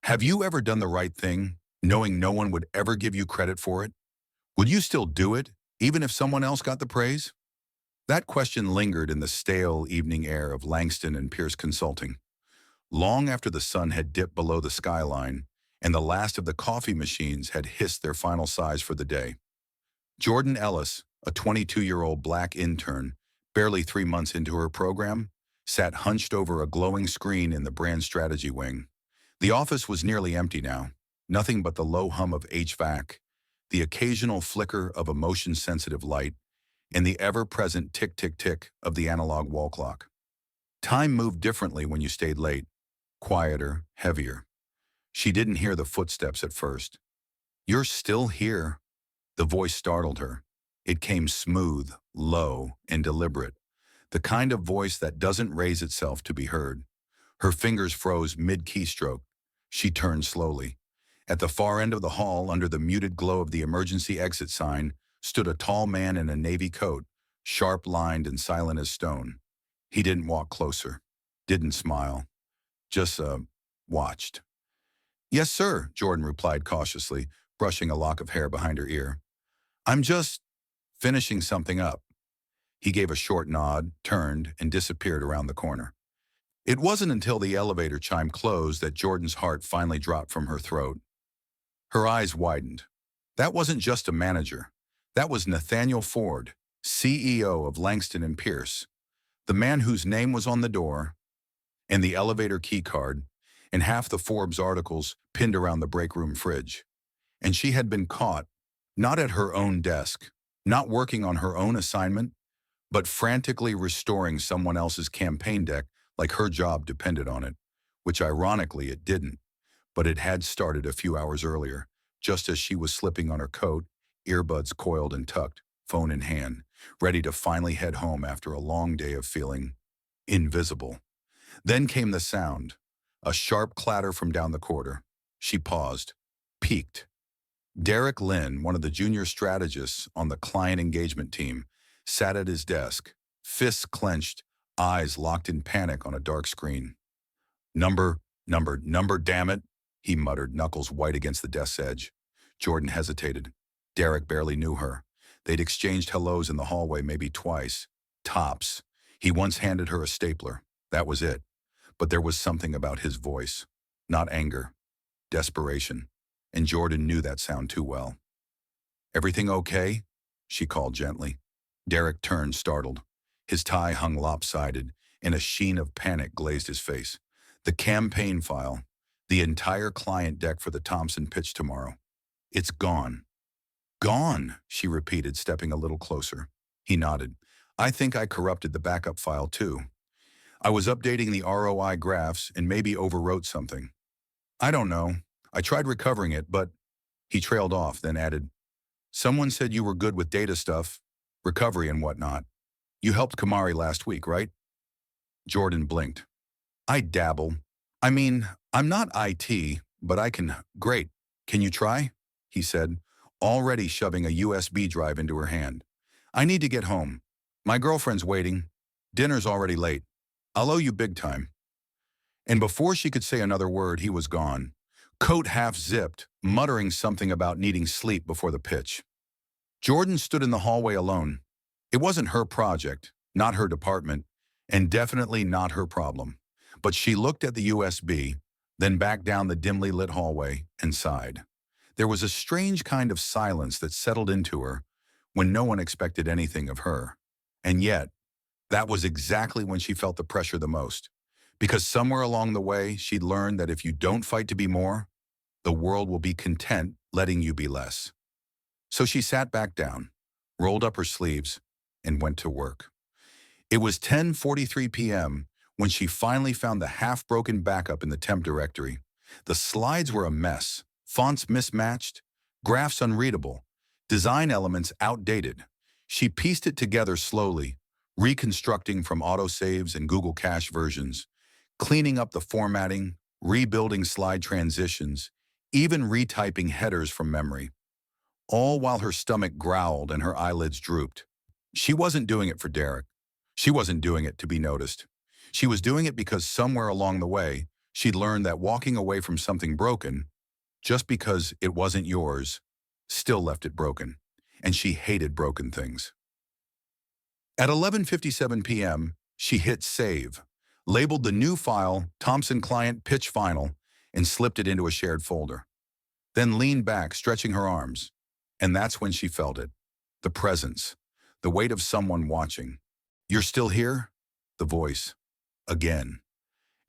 Have you ever done the right thing, knowing no one would ever give you credit for it? Would you still do it, even if someone else got the praise? That question lingered in the stale evening air of Langston and Pierce Consulting. Long after the sun had dipped below the skyline and the last of the coffee machines had hissed their final sighs for the day, Jordan Ellis, a 22-year-old black intern, barely 3 months into her program, sat hunched over a glowing screen in the brand strategy wing. The office was nearly empty now, nothing but the low hum of HVAC, the occasional flicker of a motion-sensitive light, and the ever-present tick-tick-tick of the analog wall clock. Time moved differently when you stayed late, quieter, heavier. She didn't hear the footsteps at first. "You're still here." The voice startled her. It came smooth, low, and deliberate, the kind of voice that doesn't raise itself to be heard. Her fingers froze mid-keystroke. She turned slowly. At the far end of the hall, under the muted glow of the emergency exit sign, stood a tall man in a navy coat, sharp-lined and silent as stone. He didn't walk closer, didn't smile, just watched. "Yes, sir," Jordan replied cautiously, brushing a lock of hair behind her ear. "I'm just finishing something up." He gave a short nod, turned, and disappeared around the corner. It wasn't until the elevator chime closed that Jordan's heart finally dropped from her throat. Her eyes widened. That wasn't just a manager. That was Nathaniel Ford, CEO of Langston Pierce, the man whose name was on the door, and the elevator keycard, and half the Forbes articles pinned around the break room fridge. And she had been caught, not at her own desk, not working on her own assignment, but frantically restoring someone else's campaign deck like her job depended on it, which ironically it didn't, but it had started a few hours earlier, just as she was slipping on her coat, earbuds coiled and tucked, phone in hand, ready to finally head home after a long day of feeling invisible. Then came the sound, a sharp clatter from down the corridor. She paused, peeked. Derek Lynn, one of the junior strategists on the client engagement team, sat at his desk, fists clenched, eyes locked in panic on a dark screen. Number, damn it," he muttered, knuckles white against the desk's edge. Jordan hesitated. Derek barely knew her. They'd exchanged hellos in the hallway maybe twice. Tops. He once handed her a stapler. That was it. But there was something about his voice. Not anger. Desperation. And Jordan knew that sound too well. "Everything okay?" she called gently. Derek turned, startled. His tie hung lopsided, and a sheen of panic glazed his face. "The campaign file. The entire client deck for the Thompson pitch tomorrow. It's gone." "Gone," she repeated, stepping a little closer. He nodded. "I think I corrupted the backup file too. I was updating the ROI graphs and maybe overwrote something. I don't know. I tried recovering it, but..." He trailed off, then added, "Someone said you were good with data stuff, recovery and whatnot. You helped Kamari last week, right?" Jordan blinked. "I dabble. I mean, I'm not IT, but I can..." "Great. Can you try?" he said, already shoving a USB drive into her hand. "I need to get home. My girlfriend's waiting. Dinner's already late. I'll owe you big time." And before she could say another word, he was gone, coat half zipped, muttering something about needing sleep before the pitch. Jordan stood in the hallway alone. It wasn't her project, not her department, and definitely not her problem. But she looked at the USB, then back down the dimly lit hallway, and sighed. There was a strange kind of silence that settled into her when no one expected anything of her. And yet, that was exactly when she felt the pressure the most. Because somewhere along the way, she'd learned that if you don't fight to be more, the world will be content letting you be less. So she sat back down, rolled up her sleeves, and went to work. It was 10:43 p.m. when she finally found the half-broken backup in the temp directory. The slides were a mess, fonts mismatched, graphs unreadable, design elements outdated. She pieced it together slowly, reconstructing from autosaves and Google Cache versions, cleaning up the formatting, rebuilding slide transitions, even retyping headers from memory. All while her stomach growled and her eyelids drooped. She wasn't doing it for Derek. She wasn't doing it to be noticed. She was doing it because somewhere along the way, She'd learned that walking away from something broken, just because it wasn't yours, still left it broken. And she hated broken things. At 11:57 p.m., she hit save, labeled the new file Thompson Client Pitch Final, and slipped it into a shared folder. Then leaned back, stretching her arms. And that's when she felt it. The presence. The weight of someone watching. "You're still here?" The voice. Again.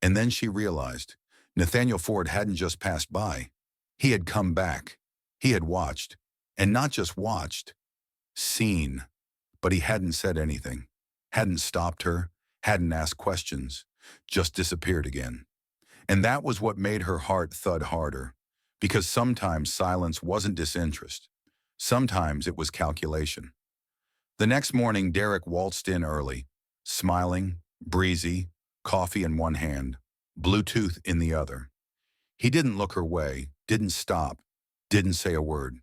And then she realized Nathaniel Ford hadn't just passed by. He had come back. He had watched. And not just watched. Seen. But he hadn't said anything. Hadn't stopped her. Hadn't asked questions. Just disappeared again. And that was what made her heart thud harder. Because sometimes silence wasn't disinterest. Sometimes it was calculation. The next morning, Derek waltzed in early, smiling, breezy, coffee in one hand, Bluetooth in the other. He didn't look her way, didn't stop, didn't say a word.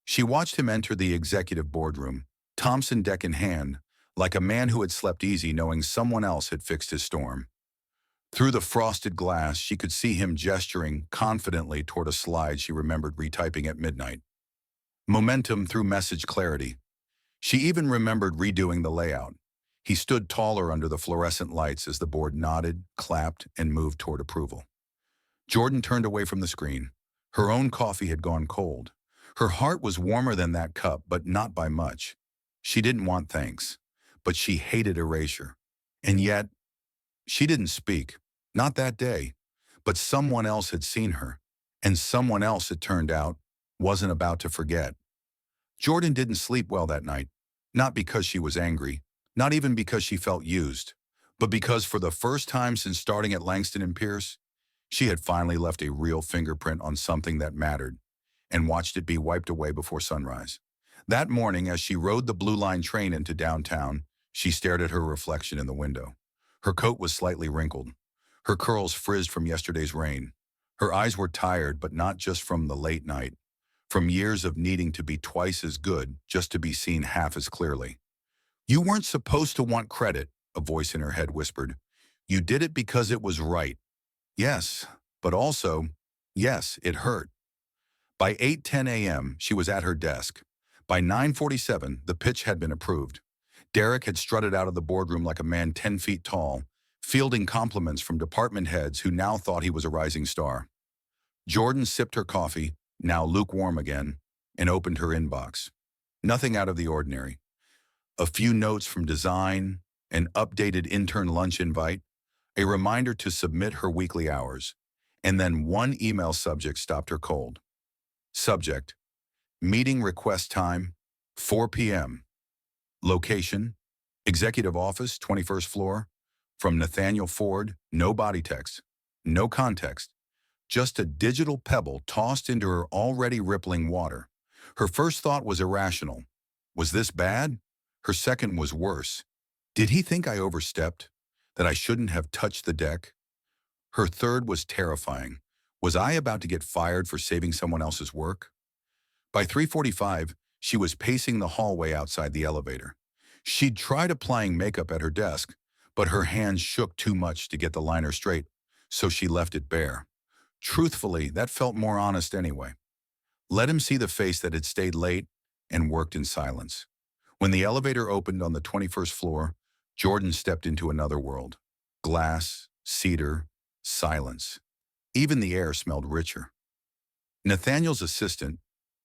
She watched him enter the executive boardroom, Thompson deck in hand, like a man who had slept easy knowing someone else had fixed his storm. Through the frosted glass, she could see him gesturing confidently toward a slide she remembered retyping at midnight. Momentum through message clarity. She even remembered redoing the layout. He stood taller under the fluorescent lights as the board nodded, clapped, and moved toward approval. Jordan turned away from the screen. Her own coffee had gone cold. Her heart was warmer than that cup, but not by much. She didn't want thanks, but she hated erasure. And yet, she didn't speak. Not that day. But someone else had seen her. And someone else, it turned out, wasn't about to forget. Jordan didn't sleep well that night. Not because she was angry. Not even because she felt used. But because for the first time since starting at Langston Pierce, she had finally left a real fingerprint on something that mattered. And watched it be wiped away before sunrise. That morning, as she rode the Blue Line train into downtown, she stared at her reflection in the window. Her coat was slightly wrinkled. Her curls frizzed from yesterday's rain. Her eyes were tired, but not just from the late night. From years of needing to be twice as good just to be seen half as clearly. "You weren't supposed to want credit," a voice in her head whispered. "You did it because it was right." Yes, but also, yes, it hurt. By 8:10 a.m., she was at her desk. By 9:47, the pitch had been approved. Derek had strutted out of the boardroom like a man 10 feet tall, fielding compliments from department heads who now thought he was a rising star. Jordan sipped her coffee, now lukewarm again, and opened her inbox. Nothing out of the ordinary. A few notes from design, an updated intern lunch invite, a reminder to submit her weekly hours, and then one email subject stopped her cold. Subject: meeting request time, 4 p.m. Location: executive office, 21st floor. From Nathaniel Ford, no body text, no context, just a digital pebble tossed into her already rippling water. Her first thought was irrational. Was this bad? Her second was worse. Did he think I overstepped? That I shouldn't have touched the deck? Her third was terrifying. Was I about to get fired for saving someone else's work? By 3:45, she was pacing the hallway outside the elevator. She'd tried applying makeup at her desk, but her hands shook too much to get the liner straight, so she left it bare. Truthfully, that felt more honest anyway. Let him see the face that had stayed late and worked in silence. When the elevator opened on the 21st floor, Jordan stepped into another world. Glass, cedar, silence. Even the air smelled richer. Nathaniel's assistant,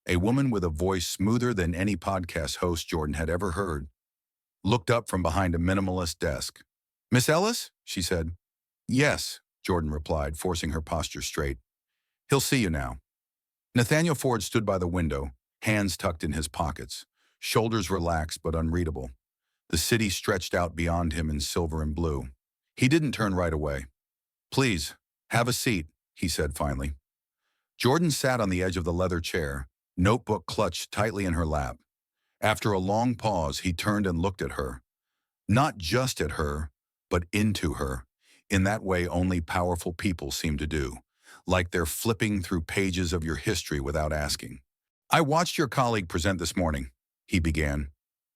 a woman with a voice smoother than any podcast host Jordan had ever heard, looked up from behind a minimalist desk. "Miss Ellis?" she said. "Yes," Jordan replied, forcing her posture straight. "He'll see you now." Nathaniel Ford stood by the window, hands tucked in his pockets, shoulders relaxed but unreadable. The city stretched out beyond him in silver and blue. He didn't turn right away. "Please, have a seat," he said finally. Jordan sat on the edge of the leather chair, notebook clutched tightly in her lap. After a long pause, he turned and looked at her. Not just at her, but into her, in that way only powerful people seem to do, like they're flipping through pages of your history without asking. "I watched your colleague present this morning," he began.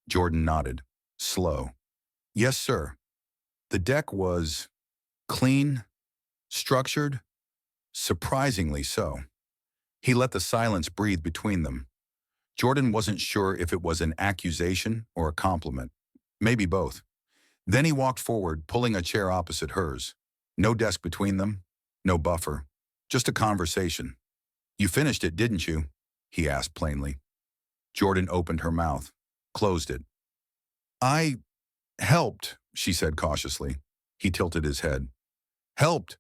Jordan nodded, slow. "Yes, sir. The deck was clean, Structured? Surprisingly so. He let the silence breathe between them. Jordan wasn't sure if it was an accusation or a compliment. Maybe both. Then he walked forward, pulling a chair opposite hers. No desk between them, no buffer. Just a conversation. "You finished it, didn't you?" he asked plainly. Jordan opened her mouth, closed it. "I helped," she said cautiously. He tilted his head. "Helped.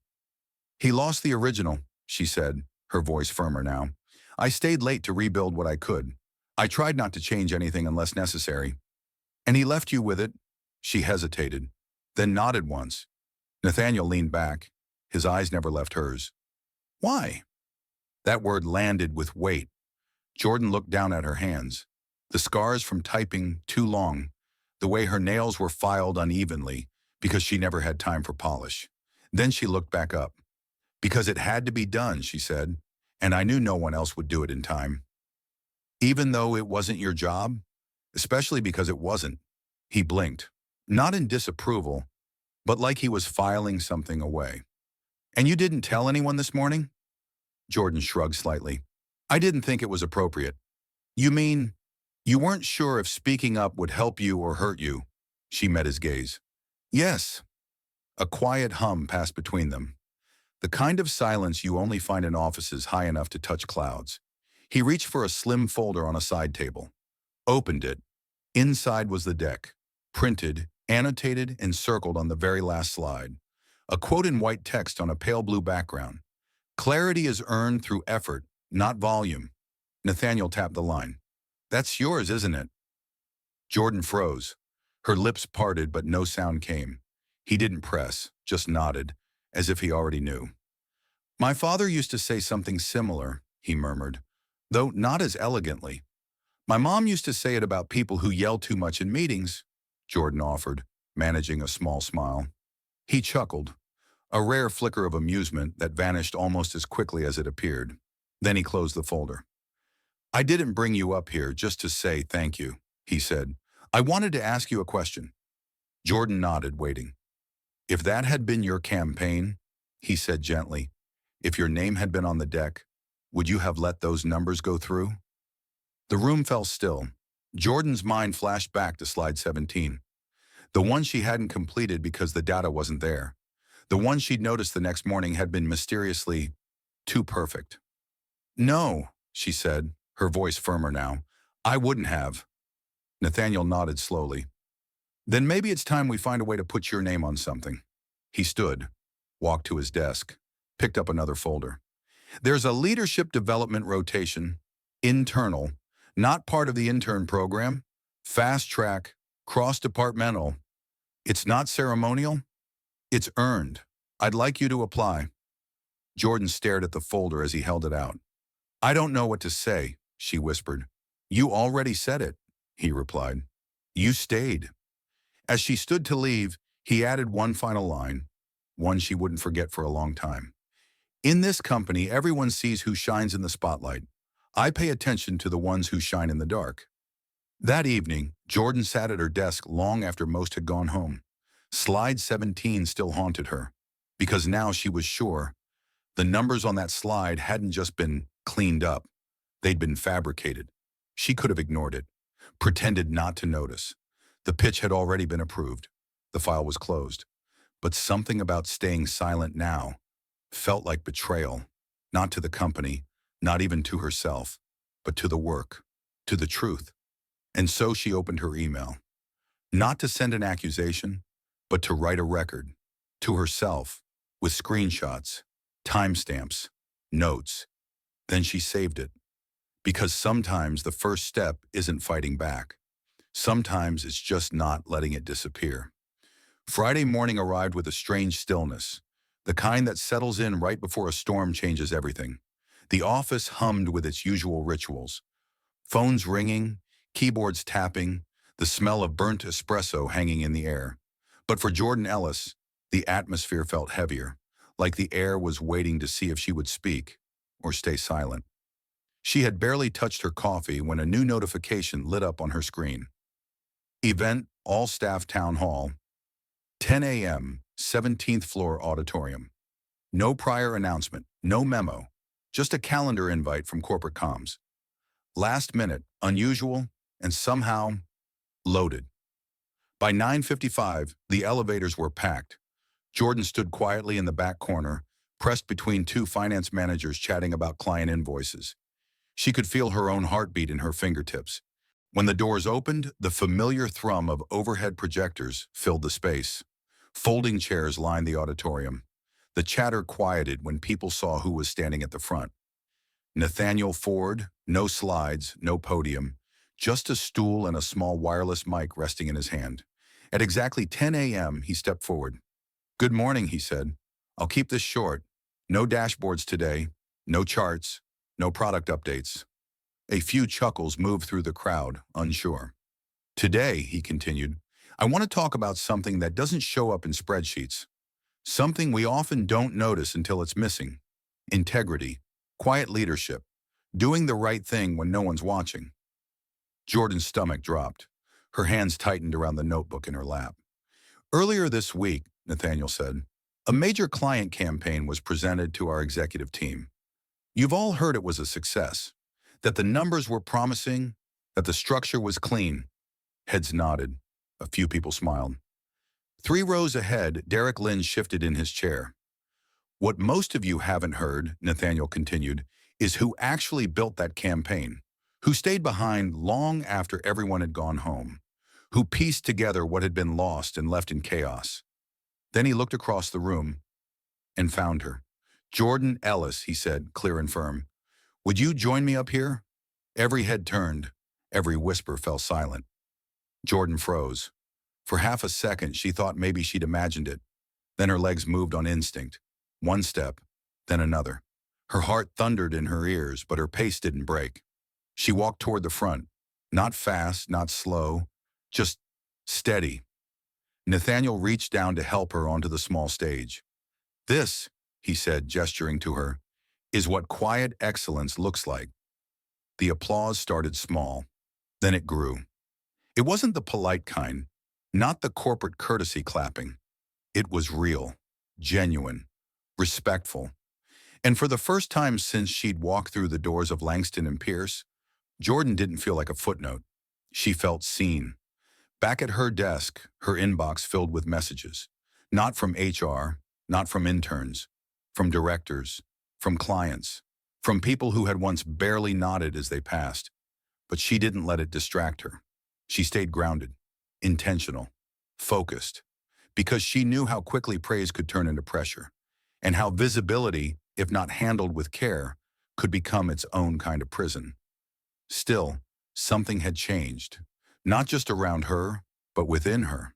He lost the original," she said, her voice firmer now. "I stayed late to rebuild what I could. I tried not to change anything unless necessary. And he left you with it?" She hesitated, then nodded once. Nathaniel leaned back. His eyes never left hers. "Why?" That word landed with weight. Jordan looked down at her hands. The scars from typing too long, the way her nails were filed unevenly because she never had time for polish. Then she looked back up. "Because it had to be done," she said, "and I knew no one else would do it in time." "Even though it wasn't your job?" "Especially because it wasn't." He blinked, not in disapproval, but like he was filing something away. "And you didn't tell anyone this morning?" Jordan shrugged slightly. "I didn't think it was appropriate." "You mean, you weren't sure if speaking up would help you or hurt you?" She met his gaze. "Yes." A quiet hum passed between them. The kind of silence you only find in offices high enough to touch clouds. He reached for a slim folder on a side table. Opened it. Inside was the deck. Printed, annotated, and circled on the very last slide. A quote in white text on a pale blue background. "Clarity is earned through effort, not volume." Nathaniel tapped the line. "That's yours, isn't it?" Jordan froze. Her lips parted, but no sound came. He didn't press, just nodded, as if he already knew. "My father used to say something similar," he murmured, though not as elegantly. "My mom used to say it about people who yell too much in meetings," Jordan offered, managing a small smile. He chuckled, a rare flicker of amusement that vanished almost as quickly as it appeared. Then he closed the folder. "I didn't bring you up here just to say thank you," he said. "I wanted to ask you a question." Jordan nodded, waiting. "If that had been your campaign," he said gently, "if your name had been on the deck, would you have let those numbers go through?" The room fell still. Jordan's mind flashed back to slide 17. The one she hadn't completed because the data wasn't there. The one she'd noticed the next morning had been mysteriously too perfect. "No," she said, her voice firmer now. "I wouldn't have." Nathaniel nodded slowly. "Then maybe it's time we find a way to put your name on something." He stood, walked to his desk, picked up another folder. "There's a leadership development rotation, internal, not part of the intern program, fast track, cross-departmental. It's not ceremonial, it's earned. I'd like you to apply." Jordan stared at the folder as he held it out. "I don't know what to say," she whispered. "You already said it," he replied. "You stayed." As she stood to leave, he added one final line, one she wouldn't forget for a long time. "In this company, everyone sees who shines in the spotlight. I pay attention to the ones who shine in the dark." That evening, Jordan sat at her desk long after most had gone home. Slide 17 still haunted her, because now she was sure the numbers on that slide hadn't just been cleaned up, they'd been fabricated. She could have ignored it, pretended not to notice. The pitch had already been approved. The file was closed. But something about staying silent now felt like betrayal, not to the company, not even to herself, but to the work, to the truth. And so she opened her email. Not to send an accusation, but to write a record, to herself, with screenshots, timestamps, notes. Then she saved it. Because sometimes the first step isn't fighting back. Sometimes it's just not letting it disappear. Friday morning arrived with a strange stillness, the kind that settles in right before a storm changes everything. The office hummed with its usual rituals. Phones ringing, keyboards tapping, the smell of burnt espresso hanging in the air. But for Jordan Ellis, the atmosphere felt heavier, like the air was waiting to see if she would speak or stay silent. She had barely touched her coffee when a new notification lit up on her screen. Event, all-staff town hall, 10 a.m., 17th floor auditorium. No prior announcement, no memo, just a calendar invite from corporate comms. Last minute, unusual, and somehow loaded. By 9:55, the elevators were packed. Jordan stood quietly in the back corner, pressed between two finance managers chatting about client invoices. She could feel her own heartbeat in her fingertips. When the doors opened, the familiar thrum of overhead projectors filled the space. Folding chairs lined the auditorium. The chatter quieted when people saw who was standing at the front. Nathaniel Ford, no slides, no podium, just a stool and a small wireless mic resting in his hand. At exactly 10 a.m., he stepped forward. "Good morning," he said. "I'll keep this short. No dashboards today, no charts, no product updates." A few chuckles moved through the crowd, unsure. "Today," he continued, "I want to talk about something that doesn't show up in spreadsheets. Something we often don't notice until it's missing. Integrity, quiet leadership, doing the right thing when no one's watching." Jordan's stomach dropped. Her hands tightened around the notebook in her lap. "Earlier this week," Nathaniel said, "a major client campaign was presented to our executive team. You've all heard it was a success, that the numbers were promising, that the structure was clean." Heads nodded. A few people smiled. 3 rows ahead, Derek Lynn shifted in his chair. "What most of you haven't heard," Nathaniel continued, "is who actually built that campaign, who stayed behind long after everyone had gone home, who pieced together what had been lost and left in chaos." Then he looked across the room and found her. "Jordan Ellis," he said, clear and firm. "Would you join me up here?" Every head turned. Every whisper fell silent. Jordan froze. For half a second, she thought maybe she'd imagined it. Then her legs moved on instinct. One step, then another. Her heart thundered in her ears, but her pace didn't break. She walked toward the front. Not fast, not slow, just steady. Nathaniel reached down to help her onto the small stage. "This," he said, gesturing to her, "is what quiet excellence looks like." The applause started small. Then it grew. It wasn't the polite kind, not the corporate courtesy clapping. It was real, genuine, respectful. And for the first time since she'd walked through the doors of Langston and Pierce, Jordan didn't feel like a footnote. She felt seen. Back at her desk, her inbox filled with messages. Not from HR, not from interns, from directors, from clients, from people who had once barely nodded as they passed. But she didn't let it distract her. She stayed grounded, intentional, focused, because she knew how quickly praise could turn into pressure, and how visibility, if not handled with care, could become its own kind of prison. Still, something had changed, not just around her, but within her.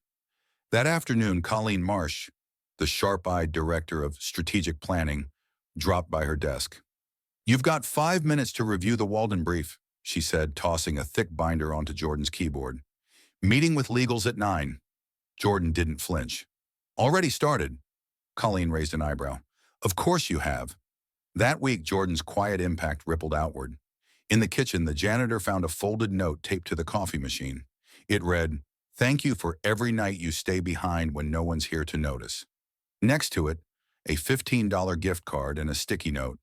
That afternoon, Colleen Marsh, the sharp-eyed director of strategic planning, dropped by her desk. "You've got 5 minutes to review the Walden brief," she said, tossing a thick binder onto Jordan's keyboard. "Meeting with legals at 9. Jordan didn't flinch. "Already started?" Colleen raised an eyebrow. "Of course you have." That week, Jordan's quiet impact rippled outward. In the kitchen, the janitor found a folded note taped to the coffee machine. It read, "Thank you for every night you stay behind when no one's here to notice." Next to it, a $15 gift card and a sticky note.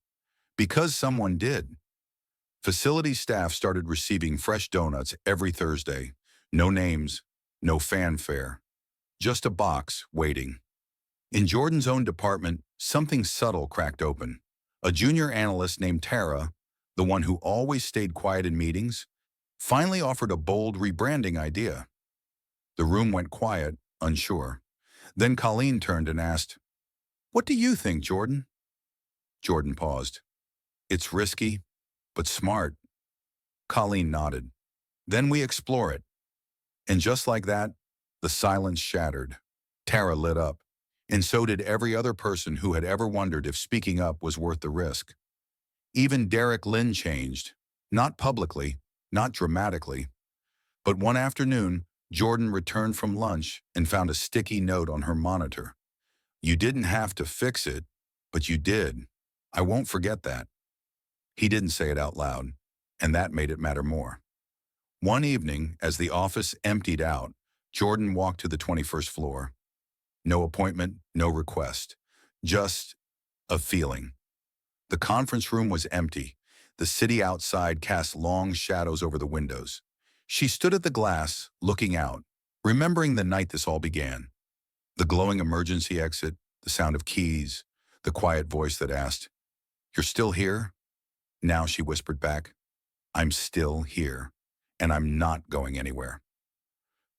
"Because someone did." Facility staff started receiving fresh donuts every Thursday. No names, no fanfare. Just a box waiting. In Jordan's own department, something subtle cracked open. A junior analyst named Tara, the one who always stayed quiet in meetings, finally offered a bold rebranding idea. The room went quiet, unsure. Then Colleen turned and asked, "What do you think, Jordan?" Jordan paused. "It's risky, but smart." Colleen nodded. "Then we explore it." And just like that, the silence shattered. Tara lit up, and so did every other person who had ever wondered if speaking up was worth the risk. Even Derek Lynn changed, not publicly, not dramatically. But one afternoon, Jordan returned from lunch and found a sticky note on her monitor. "You didn't have to fix it, but you did. I won't forget that." He didn't say it out loud, and that made it matter more. One evening, as the office emptied out, Jordan walked to the 21st floor. No appointment, no request. Just of feeling. The conference room was empty. The city outside cast long shadows over the windows. She stood at the glass, looking out, remembering the night this all began. The glowing emergency exit, the sound of keys, the quiet voice that asked, "You're still here?" Now she whispered back, "I'm still here, and I'm not going anywhere."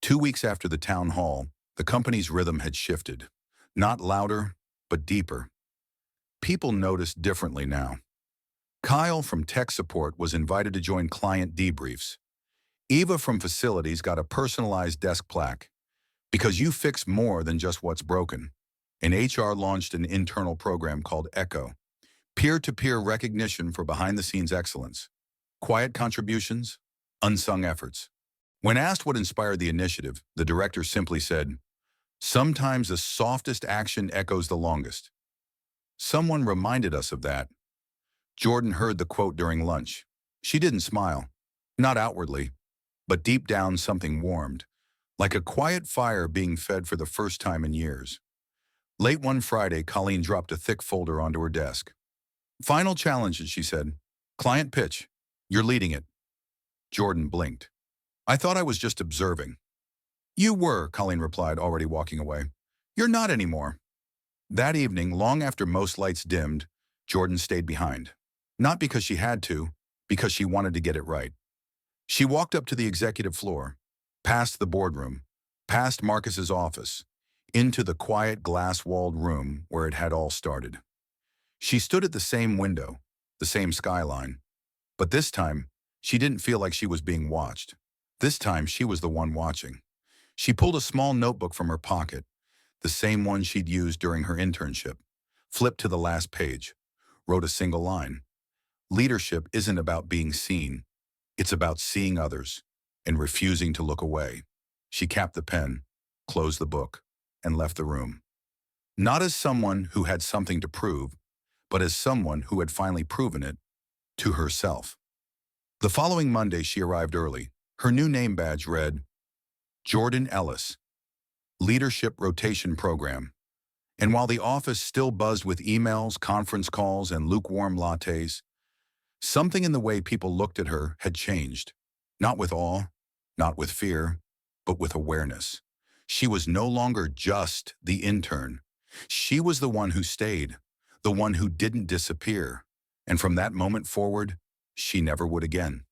2 weeks after the town hall, the company's rhythm had shifted. Not louder, but deeper. People noticed differently now. Kyle from tech support was invited to join client debriefs. Eva from facilities got a personalized desk plaque. Because you fix more than just what's broken. And HR launched an internal program called Echo, peer-to-peer recognition for behind-the-scenes excellence. Quiet contributions, unsung efforts. When asked what inspired the initiative, the director simply said, "Sometimes the softest action echoes the longest." Someone reminded us of that. Jordan heard the quote during lunch. She didn't smile, not outwardly, but deep down something warmed, like a quiet fire being fed for the first time in years. Late one Friday, Colleen dropped a thick folder onto her desk. "Final challenges," she said. "Client pitch. You're leading it." Jordan blinked. "I thought I was just observing." "You were," Colleen replied, already walking away. "You're not anymore." That evening, long after most lights dimmed, Jordan stayed behind. Not because she had to, because she wanted to get it right. She walked up to the executive floor, past the boardroom, past Marcus's office, into the quiet glass-walled room where it had all started. She stood at the same window, the same skyline. But this time, she didn't feel like she was being watched. This time, she was the one watching. She pulled a small notebook from her pocket, the same one she'd used during her internship, flipped to the last page, wrote a single line. Leadership isn't about being seen. It's about seeing others and refusing to look away. She capped the pen, closed the book, and left the room. Not as someone who had something to prove, but as someone who had finally proven it to herself. The following Monday, she arrived early. Her new name badge read, Jordan Ellis, Leadership Rotation Program. And while the office still buzzed with emails, conference calls, and lukewarm lattes, something in the way people looked at her had changed. Not with awe, not with fear, but with awareness. She was no longer just the intern. She was the one who stayed, the one who didn't disappear. And from that moment forward, she never would again.